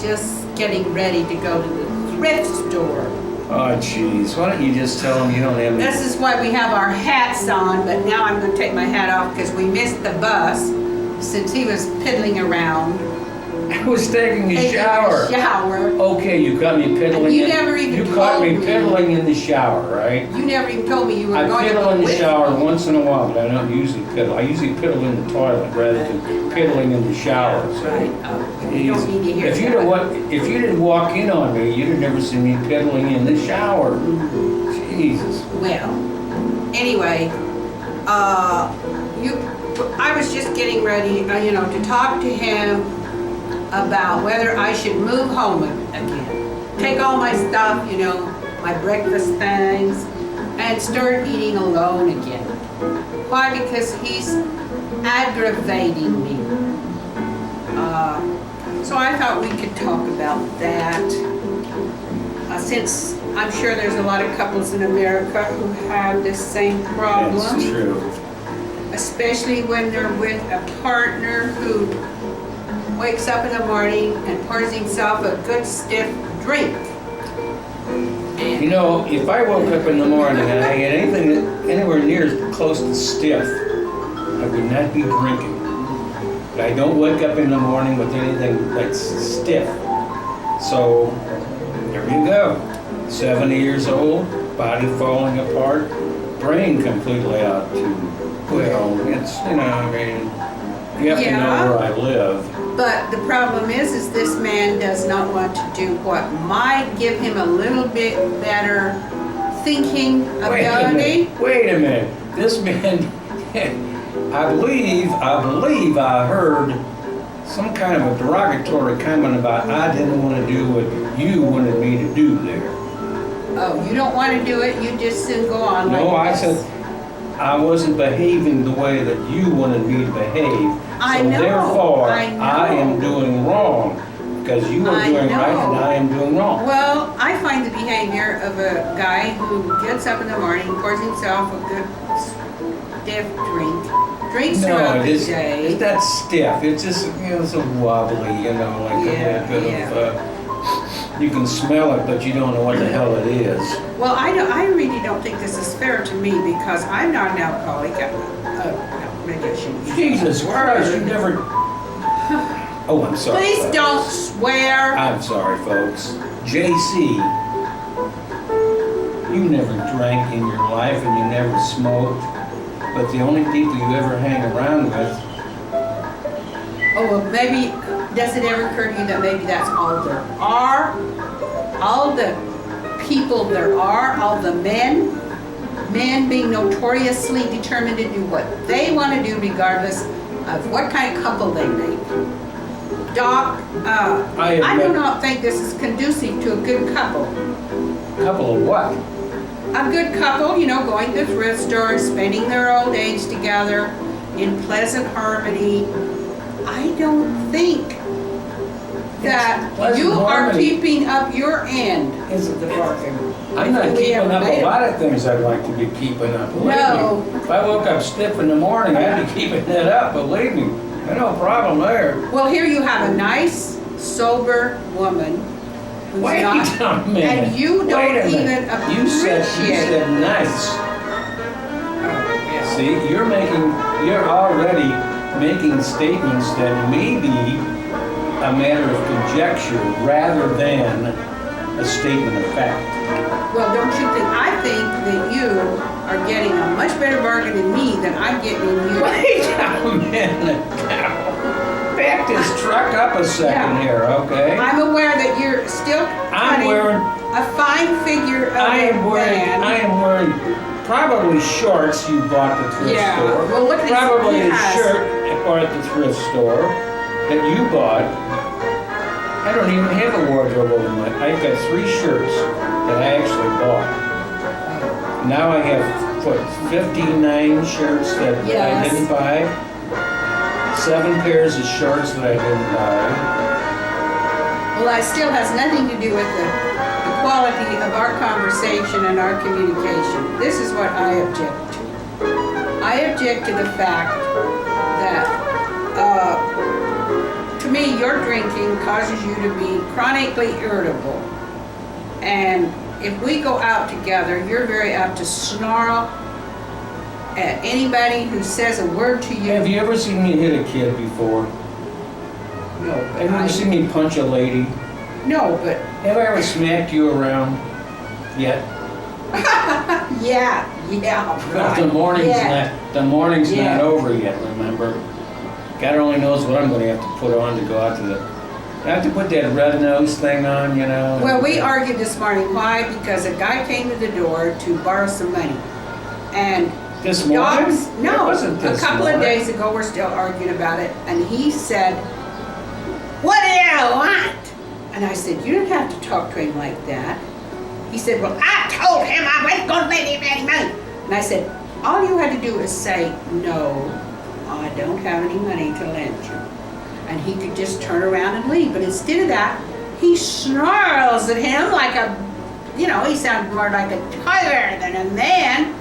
just getting ready to go to the thrift store. Oh, jeez. Why don't you just tell them you don't have any... This is why we have our hats on, but now I'm going to take my hat off because we missed the bus since he was piddling around. I was taking a shower. Okay, you caught me piddling. And you never even told me. You caught me piddling in the shower, right? You never even told me you were going to go with me. I piddle in the shower once in a while, but I don't usually piddle. I usually piddle in the toilet rather than piddling in the shower. So right. You don't need to hear if you didn't walk in on me, you'd have never seen me piddling in the shower. Jesus. Well, anyway, I was just getting ready, to talk to him about whether I should move home again. Take all my stuff, my breakfast things, and start eating alone again. Why? Because he's aggravating me. So I thought we could talk about that. Since I'm sure there's a lot of couples in America who have this same problem. That's true. Especially when they're with a partner who wakes up in the morning and pours himself a good stiff drink. If I woke up in the morning and I had anything anywhere near close to stiff, I would not be drinking. But I don't wake up in the morning with anything that's stiff. So, there you go. 70 years old, body falling apart, brain completely out to... Well, it's, you have to know where I live. But the problem is this man does not want to do what might give him a little bit better thinking ability. Wait a minute. This man, I believe I heard some kind of a derogatory comment about I didn't want to do what you wanted me to do there. Oh, you don't want to do it? You just soon go on like No, I this. said I wasn't behaving the way that you wanted me to behave. I So know, therefore, I know. I am doing wrong because you are doing right and I am doing wrong. Well, I find the behavior of a guy who gets up in the morning, pours himself a good stiff drink, drinks throughout the day. It's not stiff. It's just, it's a wobbly, like a little bit of, you can smell it, but you don't know what the hell it is. Well, I really don't think this is fair to me because I'm not an alcoholic. Maybe I shouldn't. Jesus Christ, you never... Oh, I'm sorry. Please folks. don't swear. I'm sorry, folks. JC, you never drank in your life and you never smoked, but the only people you ever hang around with... Oh, well, maybe, does it ever occur to you that maybe that's all there are? All the people there are, all the men being notoriously determined to do what they want to do regardless of what kind of couple they make. Doc, I do not think this is conducive to a good couple. Couple of what? A good couple, going to the thrift store, spending their old age together in pleasant harmony. I don't think that you are keeping up your end of the bargain. I'm not keeping up a lot of things I'd like to be keeping up. No. If I woke up stiff in the morning, I'd be keeping that up, believe me. There's no problem there. Well, here you have a nice, sober woman who's Wait a minute. and you don't even appreciate. You said nice. See, you're already making statements that may be a matter of conjecture rather than a statement of fact. Well, don't you think? I think that you are getting a much better bargain in me than I'm getting in you. Wait a minute now. Back this truck up a second here, okay? I'm aware that you're still cutting a fine figure of I man. am wearing probably shorts you bought at the thrift store. Well, look at probably a shirt I bought at the thrift store that you bought. I don't even have a wardrobe over my... I've got 3 shirts that I actually bought. Now I have, 59 shirts that I didn't buy. 7 pairs of shorts that I didn't buy. Well, that still has nothing to do with the quality of our conversation and our communication. This is what I object to. I object to the fact that to to me, your drinking causes you to be chronically irritable. And if we go out together, you're very apt to snarl at anybody who says a word to you. Have you ever seen me hit a kid before? No, Have you ever seen me punch a lady? No, but Have I ever smacked you around yet? yeah, But right. the morning's Yeah. not over yet, remember? God only knows what I'm gonna have to put on to go out to the, I have to put that red nose thing on, you know? Well, we argued this morning. Why? Because a guy came to the door to borrow some money. And This morning? Doc's, It no, wasn't a this couple of morning. days ago, we're still arguing about it. And he said, "What do you want?" And I said, "You don't have to talk to him like that." He said, "Well, I told him I wasn't going to lend him any money." And I said, "All you had to do is say, no, I don't have any money to lend you." And he could just turn around and leave. But instead of that, he snarls at him like a, he sounded more like a tiger than a man.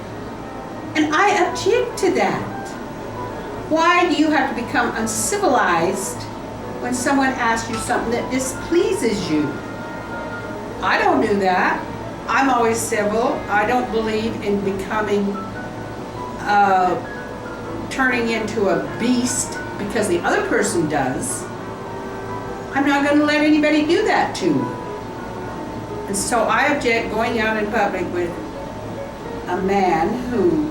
And I object to that. Why do you have to become uncivilized when someone asks you something that displeases you? I don't do that. I'm always civil. I don't believe in becoming, turning into a beast because the other person does. I'm not going to let anybody do that to me. And so I object going out in public with a man who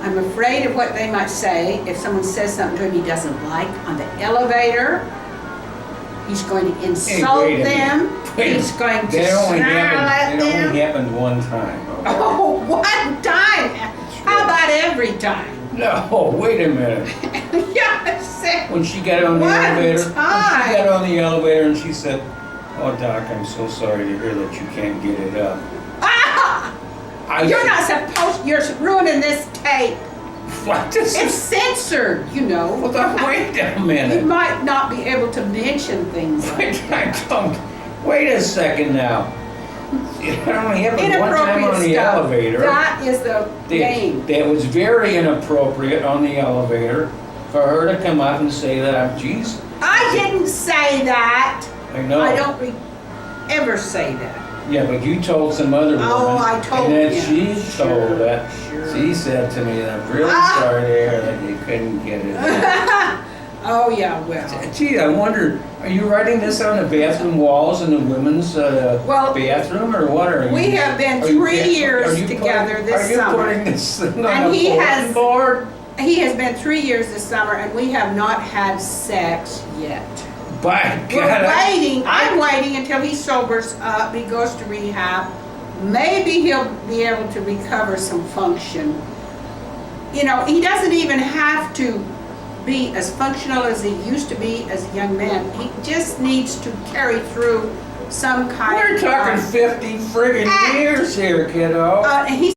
I'm afraid of what they might say if someone says something to him he doesn't like on the elevator. He's going to insult wait a them. Wait, He's going to that only snarl at happened, it them. only happened one time. Okay? Oh, one time? How about every time? No, wait a minute. Yes. When she got on the One elevator, when she time. got on the elevator and she said, "Oh, Doc, I'm so sorry to hear that you can't get it up." Ah! You're not supposed, you're ruining this tape. What? This It's is, censored, you know. well, wait a You minute. might not be able to mention things like Wait, I don't. Wait a second now. It only happened one time inappropriate on the stuff. elevator. That is the game. That was very inappropriate on the elevator for her to come up and say that. Geez, I didn't say that. I know. I don't ever say that. Yeah, but you told some other woman. Oh, I told And then you. she Sure, told that. sure. She said to me, "I'm really Ah. sorry to hear that you couldn't get it up." Oh, yeah, well. Gee, I wonder, are you writing this on the bathroom walls in the women's bathroom or what? Are We you, have been are you 3 pa- years are you together putting, this Are you summer. putting this thing on And a he bulletin has- board? He has been 3 years this summer, and we have not had sex yet. By We're God, waiting. I'm waiting until he sobers up. He goes to rehab. Maybe he'll be able to recover some function. You know, he doesn't even have to be as functional as he used to be as a young man. He just needs to carry through some kind we're of... talking 50 friggin' Ah. years here, kiddo. and he's